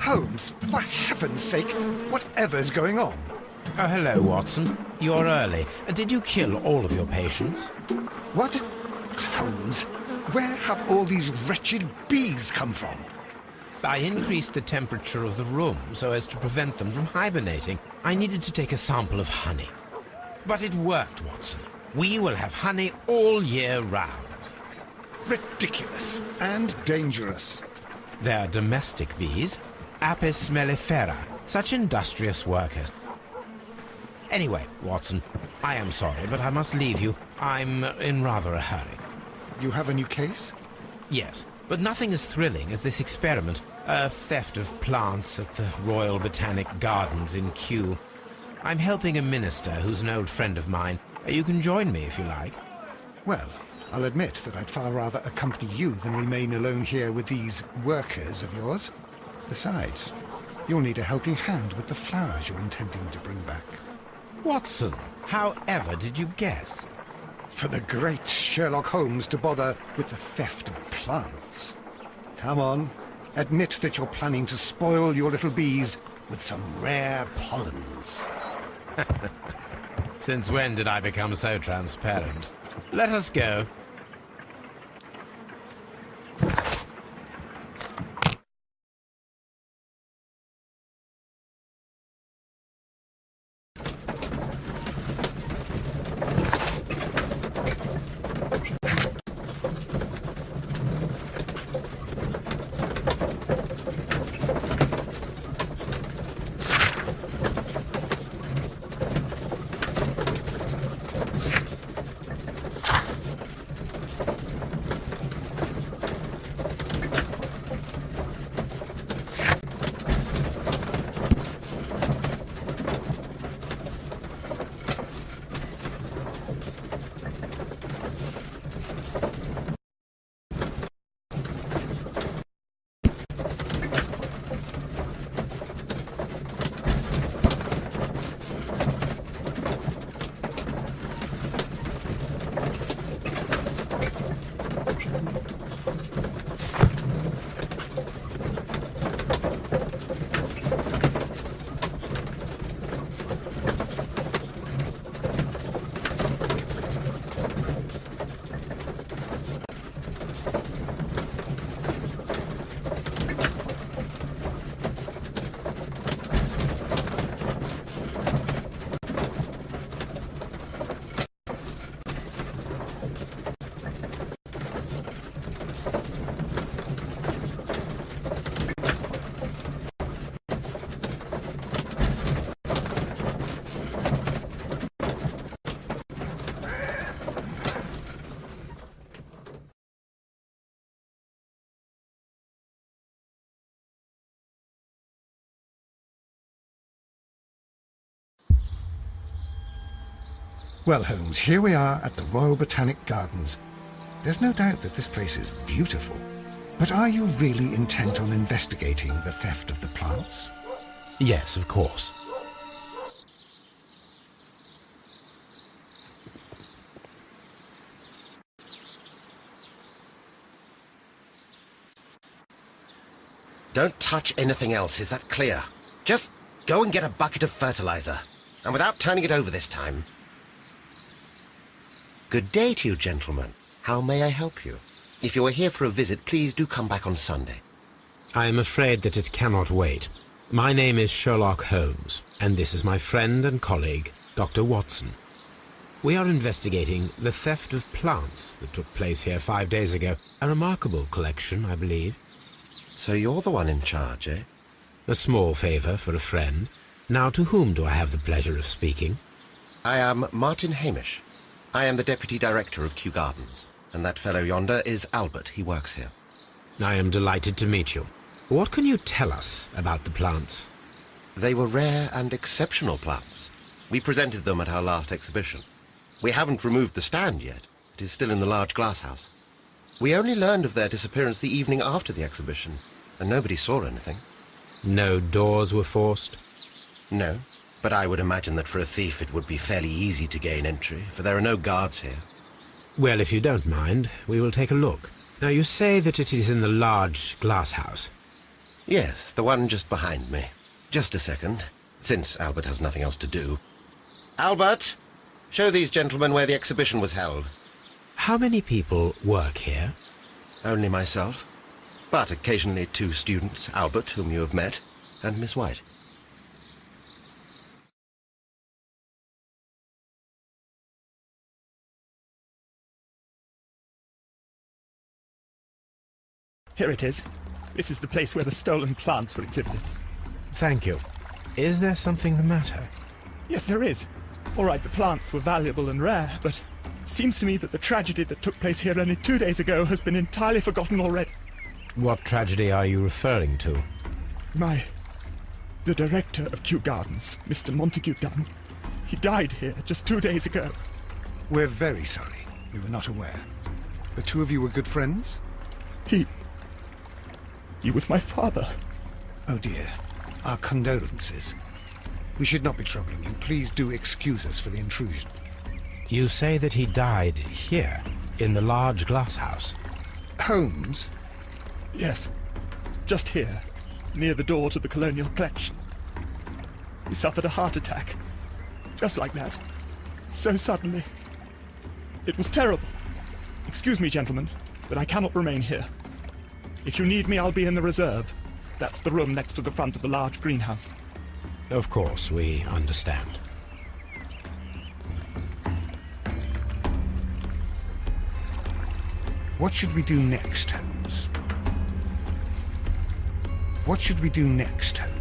Holmes, for heaven's sake, whatever's going on? Oh, hello, Watson. You're early. Did you kill all of your patients? What? Holmes, where have all these wretched bees come from? I increased the temperature of the room so as to prevent them from hibernating. I needed to take a sample of honey. But it worked, Watson. We will have honey all year round. Ridiculous and dangerous. They're domestic bees, Apis mellifera, such industrious workers. Anyway, Watson, I am sorry, but I must leave you. I'm in rather a hurry. You have a new case? Yes, but nothing as thrilling as this experiment. A theft of plants at the Royal Botanic Gardens in Kew. I'm helping a minister who's an old friend of mine. You can join me if you like. Well, I'll admit that I'd far rather accompany you than remain alone here with these workers of yours. Besides, you'll need a helping hand with the flowers you're intending to bring back. Watson, however did you guess? For the great Sherlock Holmes to bother with the theft of plants. Come on, admit that you're planning to spoil your little bees with some rare pollens. Since when did I become so transparent? Let us go. Well, Holmes, here we are at the Royal Botanic Gardens. There's no doubt that this place is beautiful. But are you really intent on investigating the theft of the plants? Yes, of course. Don't touch anything else, is that clear? Just go and get a bucket of fertilizer. And without turning it over this time. Good day to you, gentlemen. How may I help you? If you are here for a visit, please do come back on Sunday. I am afraid that it cannot wait. My name is Sherlock Holmes, and this is my friend and colleague, Dr. Watson. We are investigating the theft of plants that took place here 5 days ago. A remarkable collection, I believe. So you're the one in charge, eh? A small favour for a friend. Now, to whom do I have the pleasure of speaking? I am Martin Hamish. I am the Deputy Director of Kью-Gardens, and that fellow yonder is Albert. He works here. I am delighted to meet you. What can you tell us about the plants? They were rare and exceptional plants. We presented them at our last exhibition. We haven't removed the stand yet. It is still in the large glass house. We only learned of their disappearance the evening after the exhibition, and nobody saw anything. No doors were forced? No. But I would imagine that for a thief it would be fairly easy to gain entry, for there are no guards here. Well, if you don't mind, we will take a look. Now, you say that it is in the large glass house. Yes, the one just behind me. Just a second, since Albert has nothing else to do. Albert! Show these gentlemen where the exhibition was held. How many people work here? Only myself. But occasionally 2 students, Albert, whom you have met, and Miss White. Here it is. This is the place where the stolen plants were exhibited. Thank you. Is there something the matter? Yes, there is. All right, the plants were valuable and rare, but it seems to me that the tragedy that took place here only 2 days ago has been entirely forgotten already. What tragedy are you referring to? The director of Kью-Gardens, Mr. Montague Dunn, he died here just 2 days ago. We're very sorry. We were not aware. The two of you were good friends? He was my father. Oh dear. Our condolences. We should not be troubling you. Please do excuse us for the intrusion. You say that he died here, in the large glass house. Holmes? Yes, just here, near the door to the Colonial Collection. He suffered a heart attack. Just like that. So suddenly. It was terrible. Excuse me, gentlemen, but I cannot remain here. If you need me, I'll be in the reserve. That's the room next to the front of the large greenhouse. Of course, we understand. What should we do next, Holmes? What should we do next, Holmes?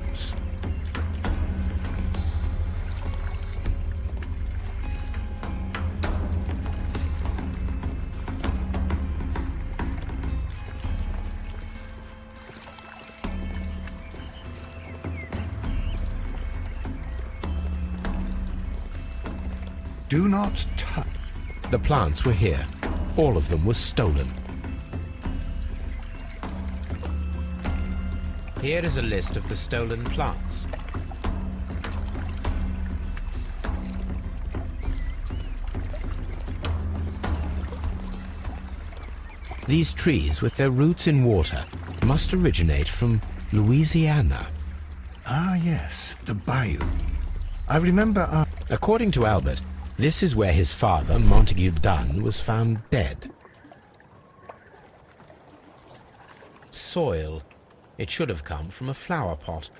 Do not touch. The plants were here. All of them were stolen. Here is a list of the stolen plants. These trees, with their roots in water, must originate from Louisiana. Ah, yes, the bayou. I remember According to Albert, this is where his father, Montague Dunn, was found dead. Soil. It should have come from a flower pot.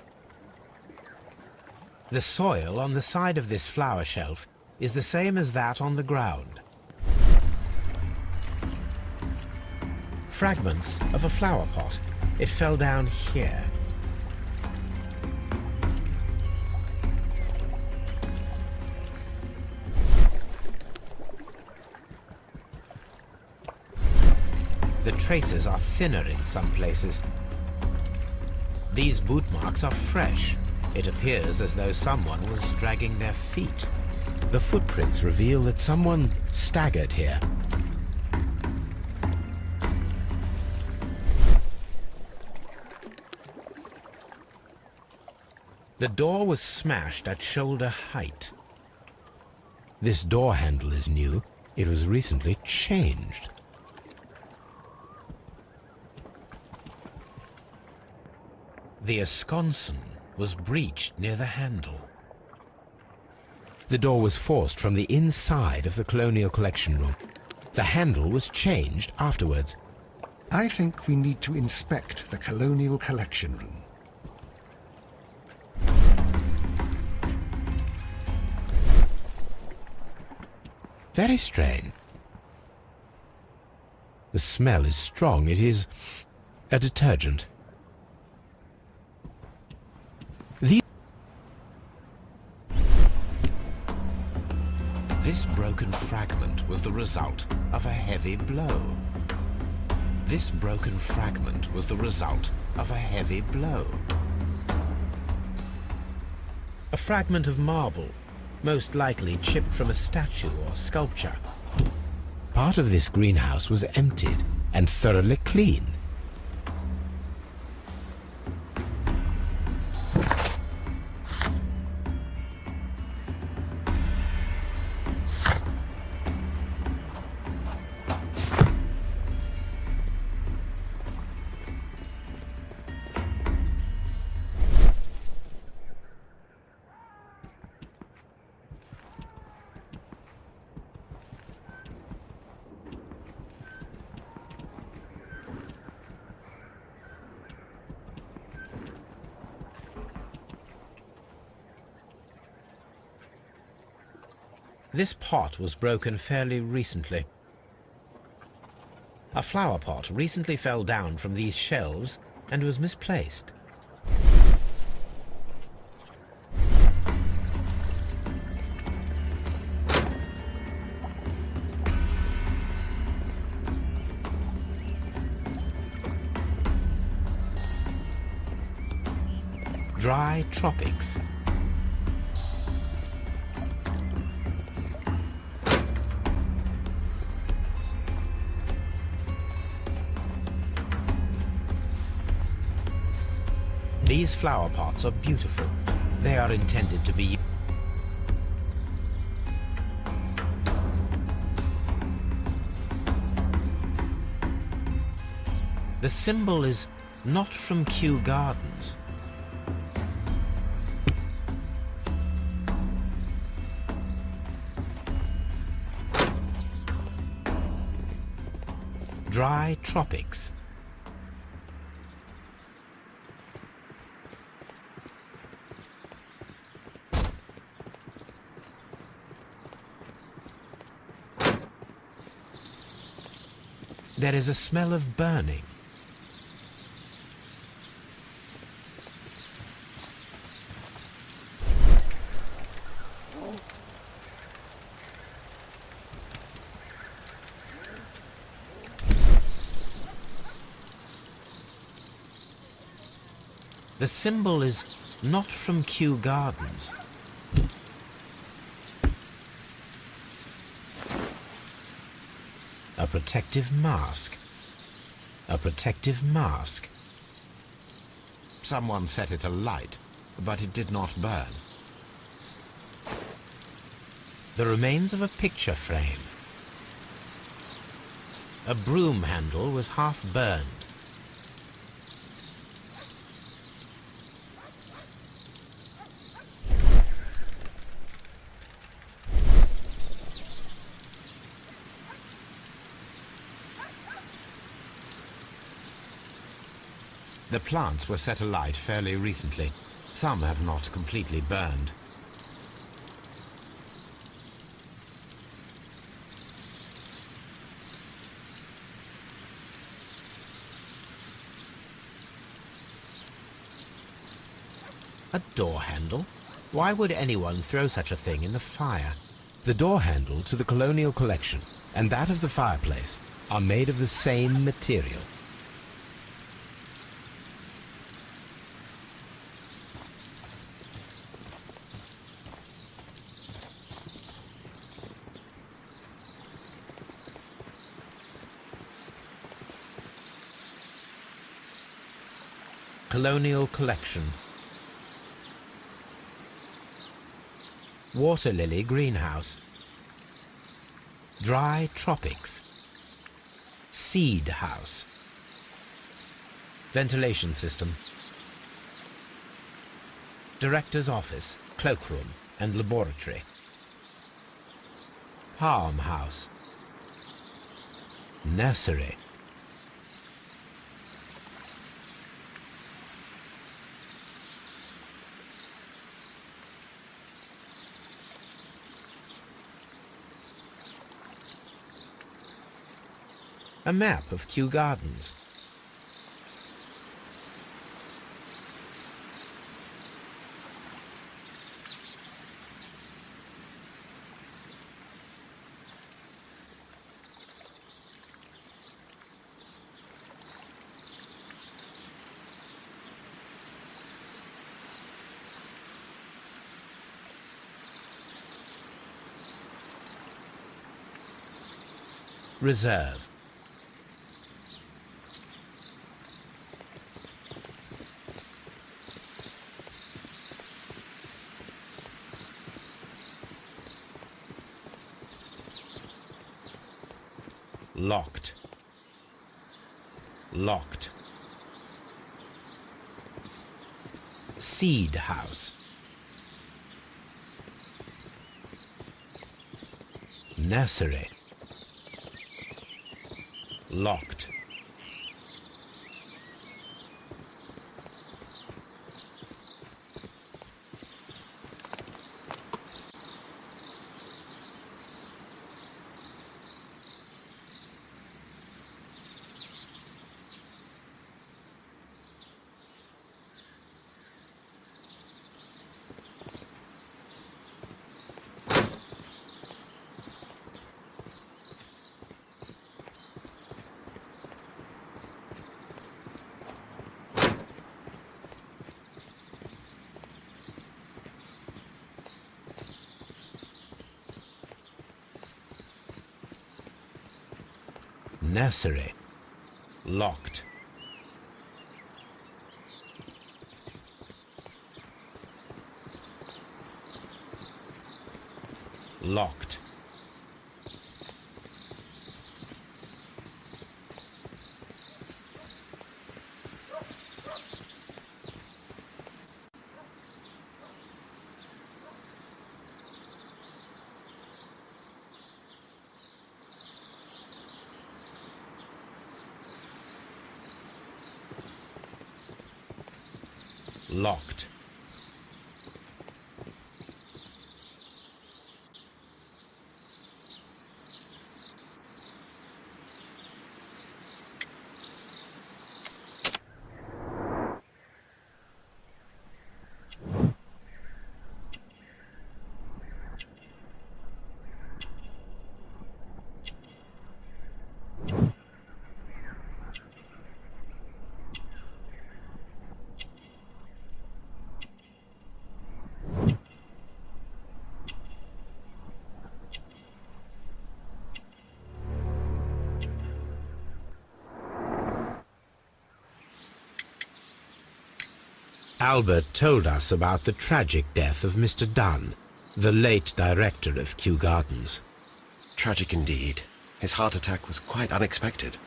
The soil on the side of this flower shelf is the same as that on the ground. Fragments of a flower pot. It fell down here. The traces are thinner in some places. These boot marks are fresh. It appears as though someone was dragging their feet. The footprints reveal that someone staggered here. The door was smashed at shoulder height. This door handle is new. It was recently changed. The esconson was breached near the handle. The door was forced from the inside of the Colonial Collection Room. The handle was changed afterwards. I think we need to inspect the Colonial Collection Room. Very strange. The smell is strong. It is a detergent. This broken fragment was the result of a heavy blow. This broken fragment was the result of a heavy blow. A fragment of marble, most likely chipped from a statue or sculpture. Part of this greenhouse was emptied and thoroughly clean. This pot was broken fairly recently. A flower pot recently fell down from these shelves and was misplaced. Dry tropics. These flower pots are beautiful. They are intended to be... The symbol is not from Kью-Гарденс. Dry tropics. There is a smell of burning. The symbol is not from Kью-Гарденс. A protective mask. A protective mask. Someone set it alight, but it did not burn. The remains of a picture frame. A broom handle was half burned. The plants were set alight fairly recently. Some have not completely burned. A door handle? Why would anyone throw such a thing in the fire? The door handle to the colonial collection and that of the fireplace are made of the same material. Colonial collection. Water lily greenhouse. Dry tropics. Seed house. Ventilation system. Director's office, cloakroom and laboratory. Palm house. Nursery. A map of Kью-Гарденс. Reserve. Locked. Locked. Seed house. Nursery. Locked. nursery. Locked. Locked. Locked. Albert told us about the tragic death of Mr. Dunn, the late director of Kью-Гарденс. Tragic indeed. His heart attack was quite unexpected.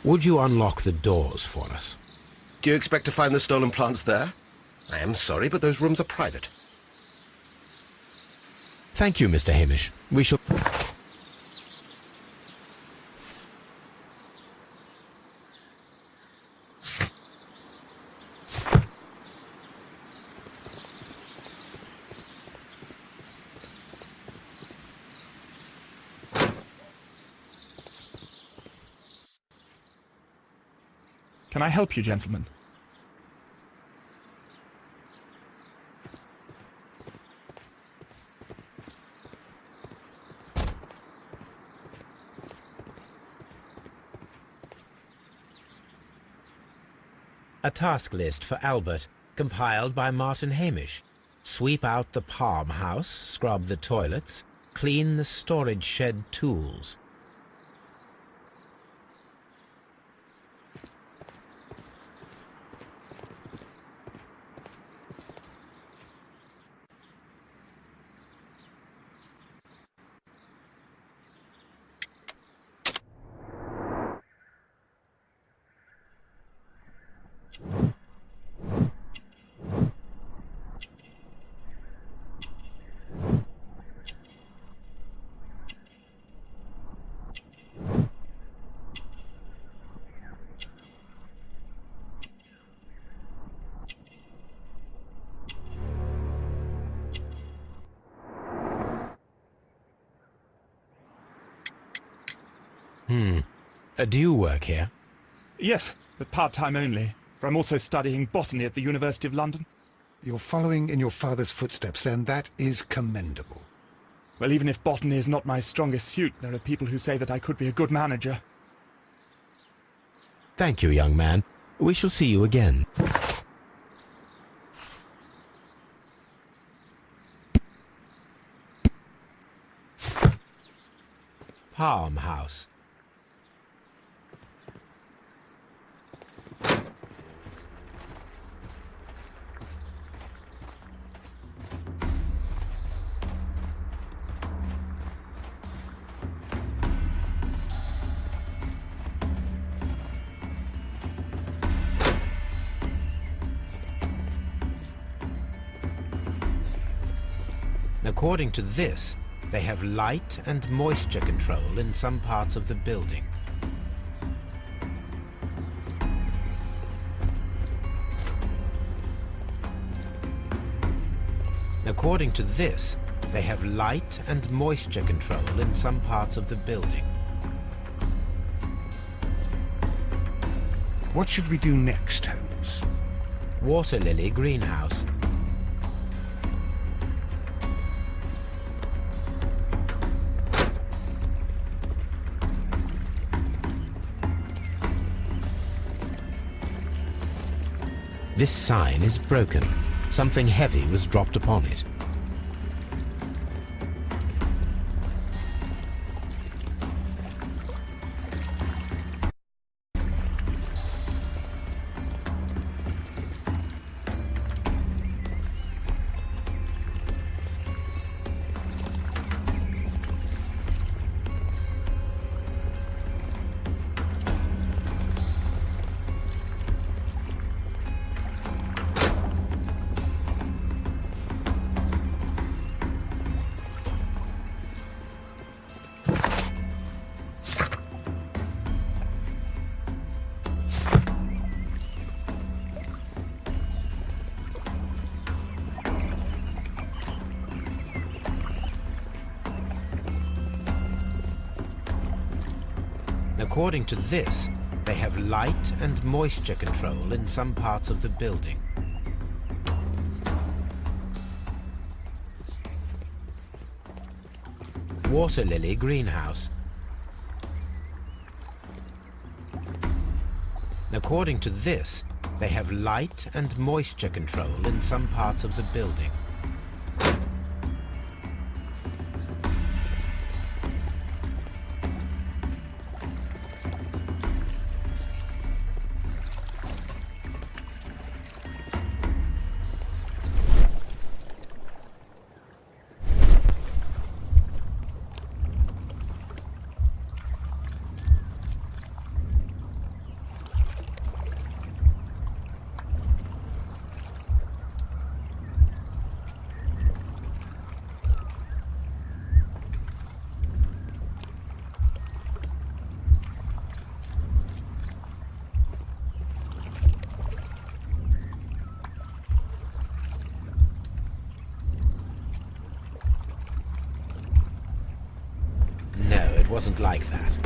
Would you unlock the doors for us? Do you expect to find the stolen plants there? I am sorry, but those rooms are private. Thank you, Mr. Hamish. We shall... Can I help you, gentlemen? A task list for Albert, compiled by Martin Hamish. Sweep out the palm house, scrub the toilets, clean the storage shed tools. Do you work here? Yes, but part-time only, for I'm also studying botany at the University of London. You're following in your father's footsteps, then. That is commendable. Well, even if botany is not my strongest suit, there are people who say that I could be a good manager. Thank you, young man. We shall see you again. Palm house. According to this, they have light and moisture control in some parts of the building. According to this, they have light and moisture control in some parts of the building. What should we do next, Holmes? Water lily greenhouse. This sign is broken. Something heavy was dropped upon it. According to this, they have light and moisture control in some parts of the building. Water lily greenhouse. According to this, they have light and moisture control in some parts of the building. No, it wasn't like that.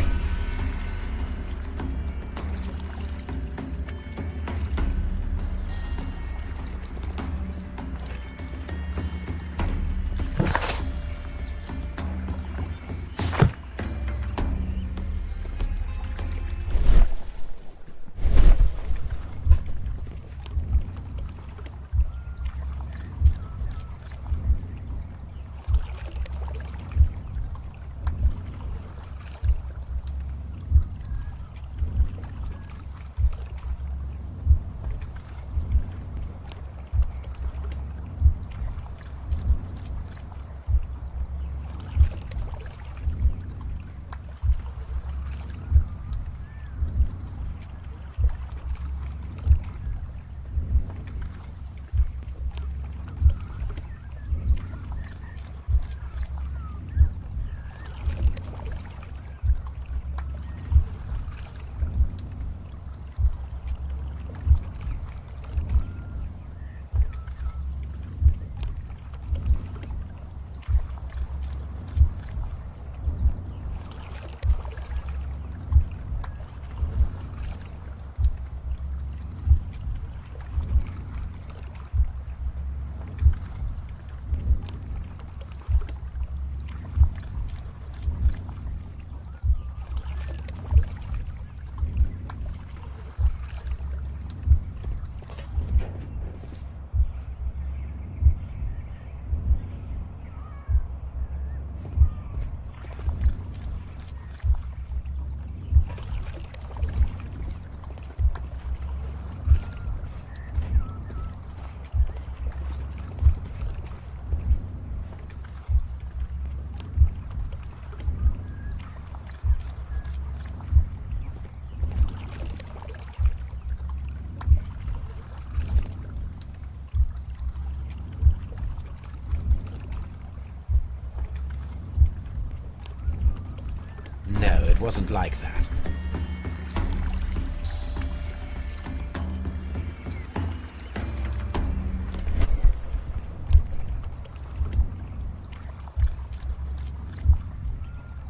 No, it wasn't like that.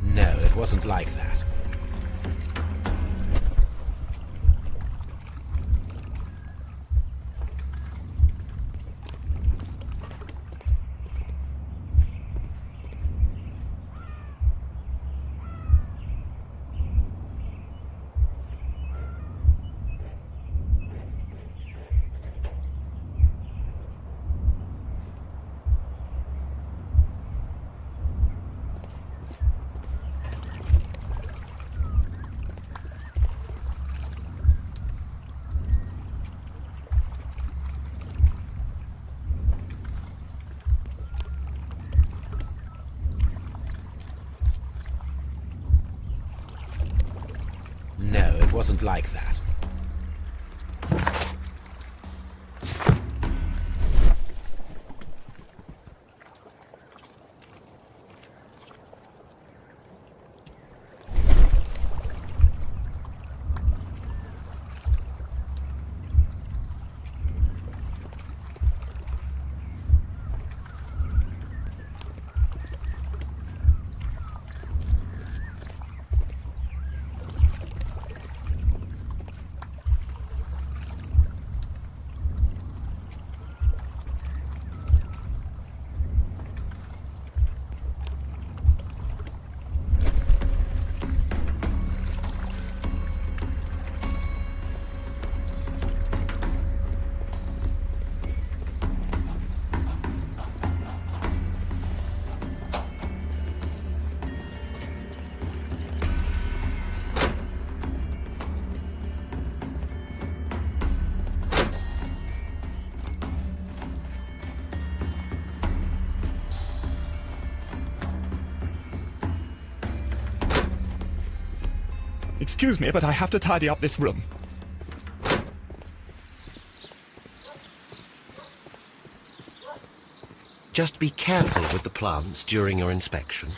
No, it wasn't like that. No, it wasn't like that. Excuse me, but I have to tidy up this room. Just be careful with the plants during your inspection.